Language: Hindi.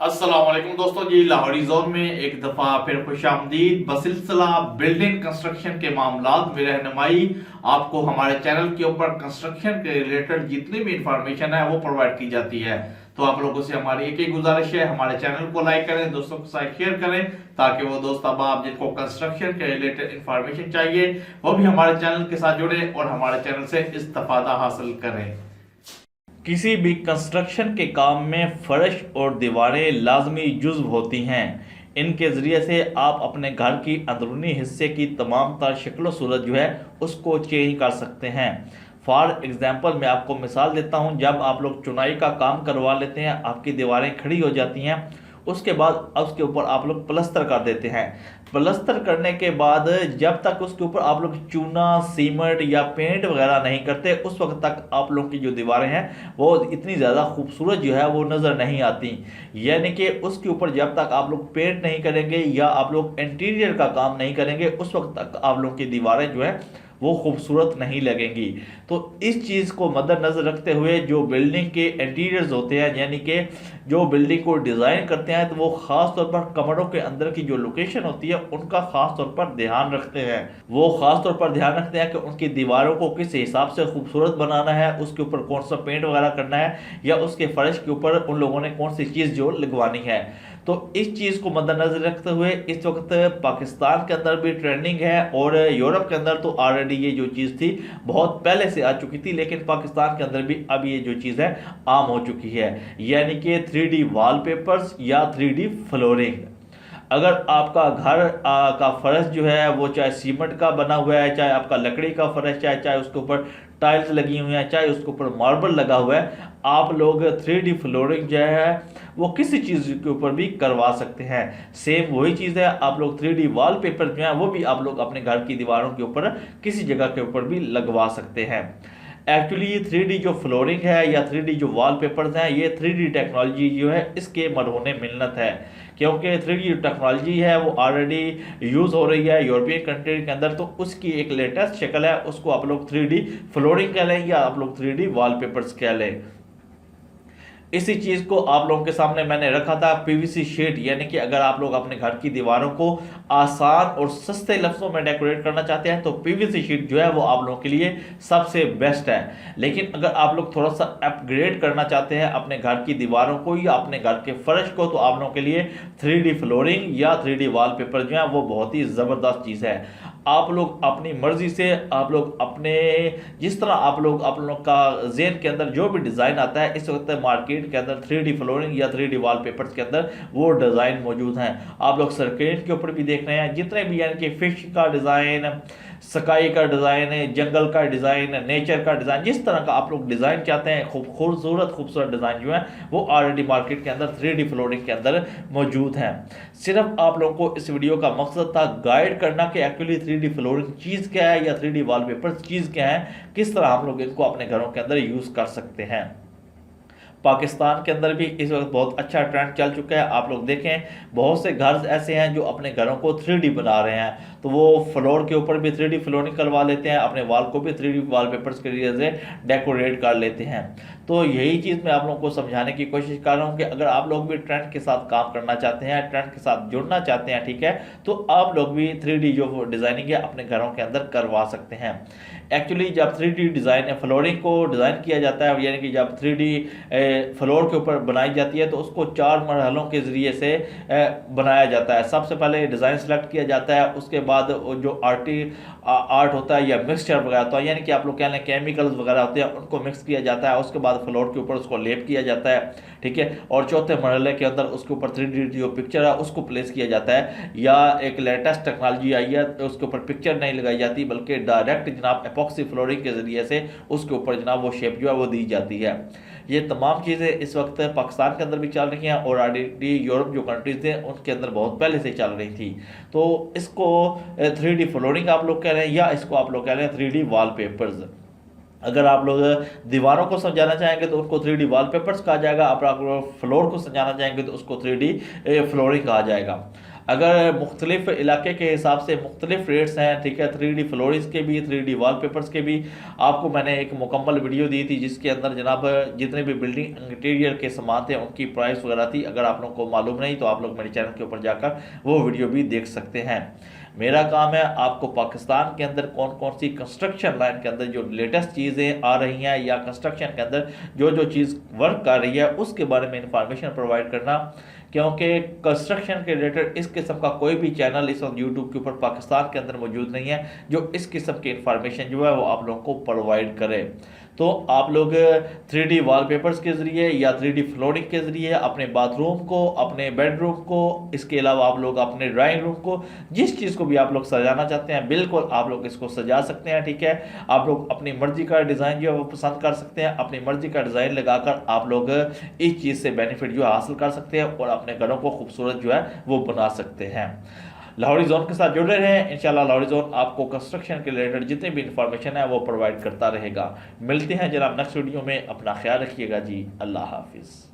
अस्सलाम वालेकुम दोस्तों जी। लाहौरी जोन में एक दफा फिर खुशामदीद। बसिलसिला बिल्डिंग कंस्ट्रक्शन के मामलात में रहनुमाई आपको हमारे चैनल के ऊपर कंस्ट्रक्शन के रिलेटेड जितनी भी इंफॉर्मेशन है वो प्रोवाइड की जाती है। तो आप लोगों से हमारी एक ही गुजारिश है, हमारे चैनल को लाइक करें, दोस्तों के साथ शेयर करें, ताकि वो दोस्त अब जिनको कंस्ट्रक्शन के रिलेटेड इंफॉर्मेशन चाहिए वो भी हमारे चैनल के साथ जुड़े और हमारे चैनल से इस्तेफादा हासिल करें। किसी भी कंस्ट्रक्शन के काम में फर्श और दीवारें लाजमी जुज्व होती हैं। इनके ज़रिए से आप अपने घर की अंदरूनी हिस्से की तमाम तर शक्ल सूरत जो है उसको चेंज कर सकते हैं। फॉर एग्जांपल मैं आपको मिसाल देता हूं, जब आप लोग चुनाई का काम करवा लेते हैं, आपकी दीवारें खड़ी हो जाती हैं, उसके बाद उसके ऊपर आप लोग प्लस्तर कर देते हैं। प्लस्तर करने के बाद जब तक उसके ऊपर आप लोग चूना, सीमेंट या पेंट वगैरह नहीं करते, उस वक्त तक आप लोग की जो दीवारें हैं वो इतनी ज़्यादा खूबसूरत जो है वो नज़र नहीं आती। यानी कि उसके ऊपर जब तक आप लोग पेंट नहीं करेंगे या आप लोग इंटीरियर का काम नहीं करेंगे, उस वक्त तक आप लोग की दीवारें जो है वो खूबसूरत नहीं लगेंगी। तो इस चीज़ को मद्देनजर रखते हुए जो बिल्डिंग के इंटीरियर्स होते हैं, यानी कि जो बिल्डिंग को डिज़ाइन करते हैं, तो वो ख़ास तौर पर कमरों के अंदर की जो लोकेशन होती है उनका ख़ास तौर पर ध्यान रखते हैं। वो ख़ास तौर पर ध्यान रखते हैं कि उनकी दीवारों को किस हिसाब से खूबसूरत बनाना है, उसके ऊपर कौन सा पेंट वगैरह करना है, या उसके फर्श के ऊपर उन लोगों ने कौन सी चीज़ जो लगवानी है। तो इस चीज़ को मद्देनजर रखते हुए इस वक्त पाकिस्तान के अंदर भी ट्रेंडिंग है, और यूरोप के अंदर तो ऑलरेडी ये जो चीज़ थी बहुत पहले से आ चुकी थी, लेकिन पाकिस्तान के अंदर भी अब ये जो चीज़ है आम हो चुकी है, यानी कि 3D वॉलपेपर्स या 3D फ्लोरिंग। अगर आपका घर का फर्श जो है वो चाहे सीमेंट का बना हुआ है, चाहे आपका लकड़ी का फर्श है, चाहे उसके ऊपर टाइल्स लगी हुई हैं, चाहे उसके ऊपर मार्बल लगा हुआ है, आप लोग 3D फ्लोरिंग जो है वो किसी चीज़ के ऊपर भी करवा सकते हैं। सेम वही चीज़ है, आप लोग 3D वॉलपेपर जो है वो भी आप लोग अपने घर की दीवारों के ऊपर किसी जगह के ऊपर भी लगवा सकते हैं। एक्चुअली 3D जो फ्लोरिंग है या 3D जो वॉलपेपर्स हैं, ये 3D टेक्नोलॉजी जो है इसके मरहूने मिन्नत है, क्योंकि 3D टेक्नोलॉजी है वो ऑलरेडी यूज़ हो रही है यूरोपियन कंट्री के अंदर, तो उसकी एक लेटेस्ट शक्ल है, उसको आप लोग 3D फ्लोरिंग कह लें या आप लोग 3D वॉलपेपर्स कह लें। इसी चीज़ को आप लोगों के सामने मैंने रखा था पीवीसी शीट, यानी कि अगर आप लोग अपने घर की दीवारों को आसान और सस्ते लफ्ज़ों में डेकोरेट करना चाहते हैं तो पीवीसी शीट जो है वो आप लोगों के लिए सबसे बेस्ट है। लेकिन अगर आप लोग थोड़ा सा अपग्रेड करना चाहते हैं अपने घर की दीवारों को या अपने घर के फर्श को, तो आप लोगों के लिए 3D फ्लोरिंग या 3D वॉलपेपर जो है वो बहुत ही ज़बरदस्त चीज़ है। आप लोग अपनी मर्जी से, आप लोग अपने जिस तरह आप लोग का जेन के अंदर जो भी डिज़ाइन आता है, इस वक्त मार्केट के अंदर 3D फ्लोरिंग या 3D वॉलपेपर्स के अंदर वो डिज़ाइन मौजूद हैं। आप लोग सर्किट के ऊपर भी देख रहे हैं, जितने भी यानी कि फिश का डिज़ाइन, स्काई का डिज़ाइन, जंगल का डिज़ाइन, नेचर का डिज़ाइन, जिस तरह का आप लोग डिज़ाइन चाहते हैं, खूबसूरत डिज़ाइन जो है वो ऑलरेडी मार्केट के अंदर 3D फ्लोरिंग के अंदर मौजूद हैं। सिर्फ आप लोगों को इस वीडियो का मकसद था गाइड करना कि एक्चुअली 3D फ्लोरिंग चीज़ क्या है या 3D वॉलपेपर चीज़ क्या है, किस तरह हम लोग इनको अपने घरों के अंदर यूज़ कर सकते हैं। पाकिस्तान के अंदर भी इस वक्त बहुत अच्छा ट्रेंड चल चुका है। आप लोग देखें बहुत से घर ऐसे हैं जो अपने घरों को 3D बना रहे हैं, तो वो फ्लोर के ऊपर भी 3D फ्लोरिंग करवा लेते हैं, अपने वॉल को भी 3D वॉलपेपर्स के जरिए से डेकोरेट कर लेते हैं। तो यही चीज़ मैं आप लोगों को समझाने की कोशिश कर रहा हूँ कि अगर आप लोग भी ट्रेंड के साथ काम करना चाहते हैं, ट्रेंड के साथ जुड़ना चाहते हैं, ठीक है, तो आप लोग भी 3D जो डिज़ाइनिंग है अपने घरों के अंदर करवा सकते हैं। एक्चुअली जब 3D डिज़ाइन फ्लोरिंग को डिज़ाइन किया जाता है, यानी कि जब 3D फ्लोर के ऊपर बनाई जाती है, तो उसको 4 मरहलों के ज़रिए से बनाया जाता है। सबसे पहले डिज़ाइन सेलेक्ट किया जाता है, उसके बाद जो आर्ट होता है या मिक्सचर वगैरह होता है, यानी कि आप लोग कह लें केमिकल्स वगैरह होते हैं, उनको मिक्स किया जाता है, उसके बाद फ्लोर के ऊपर उसको लेप किया जाता है, ठीक है, और चौथे मरहले के अंदर उसके ऊपर 3D जो पिक्चर है उसको प्लेस किया जाता है। या एक लेटेस्ट टेक्नोलॉजी आई है, उसके ऊपर पिक्चर नहीं लगाई जाती, बल्कि डायरेक्ट जनाब एपॉक्सी फ्लोरिंग के ज़रिए से उसके ऊपर जनाब वो शेप जो है वो दी जाती है। ये तमाम चीज़ें इस वक्त पाकिस्तान के अंदर भी चल रही हैं और ऑलरेडी यूरोप जो कंट्रीज़ हैं उनके अंदर बहुत पहले से चल रही थी। तो इसको 3D फ्लोरिंग आप लोग कह रहे हैं या इसको आप लोग कह रहे हैं 3D वॉलपेपर्स। अगर आप लोग दीवारों को सजाना चाहेंगे तो उसको 3D वॉलपेपर्स कहा जाएगा, आप लोग फ्लोर को सजाना चाहेंगे तो उसको 3D फ्लोरिंग कहा जाएगा। अगर मुख्तलिफ इलाके के हिसाब से मुख्तलिफ रेट्स हैं, ठीक है, 3D फ्लोरिंग्स के भी, 3D वॉलपेपर्स के भी आपको मैंने एक मुकम्मल वीडियो दी थी जिसके अंदर जनाब जितने भी बिल्डिंग इंटीरियर के सामान थे उनकी प्राइस वगैरह थी। अगर आप लोगों को मालूम नहीं तो आप लोग मेरे चैनल के ऊपर जाकर वो वीडियो भी देख सकते हैं। मेरा काम है आपको पाकिस्तान के अंदर कौन कौन सी कंस्ट्रक्शन लाइन के अंदर जो लेटेस्ट चीज़ें आ रही हैं या कंस्ट्रक्शन के अंदर जो जो चीज़ वर्क कर रही है उसके बारे में इंफॉर्मेशन प्रोवाइड करना, क्योंकि कंस्ट्रक्शन के रिलेटेड इस किस्म का कोई भी चैनल इस वक्त यूट्यूब के ऊपर पाकिस्तान के अंदर मौजूद नहीं है जो इस किस्म की इंफॉर्मेशन जो है वो आप लोगों को प्रोवाइड करे। तो आप लोग 3D वॉलपेपर्स के ज़रिए या 3D फ्लोरिंग के ज़रिए अपने बाथरूम को, अपने बेडरूम को, इसके अलावा आप लोग अपने ड्राइंग रूम को, जिस चीज़ को भी आप लोग सजाना चाहते हैं बिल्कुल आप लोग इसको सजा सकते हैं, ठीक है। आप लोग अपनी मर्जी का डिज़ाइन जो है वो पसंद कर सकते हैं, अपनी मर्जी का डिज़ाइन लगाकर आप लोग इस चीज़ से बेनिफिट जो हासिल कर सकते हैं और अपने घरों को खूबसूरत जो है वो बना सकते हैं। लाहौरी जोन के साथ जुड़े रहें, इंशाल्लाह लाहौरी जोन आपको कंस्ट्रक्शन के रिलेटेड जितनी भी इंफॉर्मेशन है वो प्रोवाइड करता रहेगा। मिलते हैं जनाब नेक्स्ट वीडियो में, अपना ख्याल रखिएगा जी, अल्लाह हाफिज़।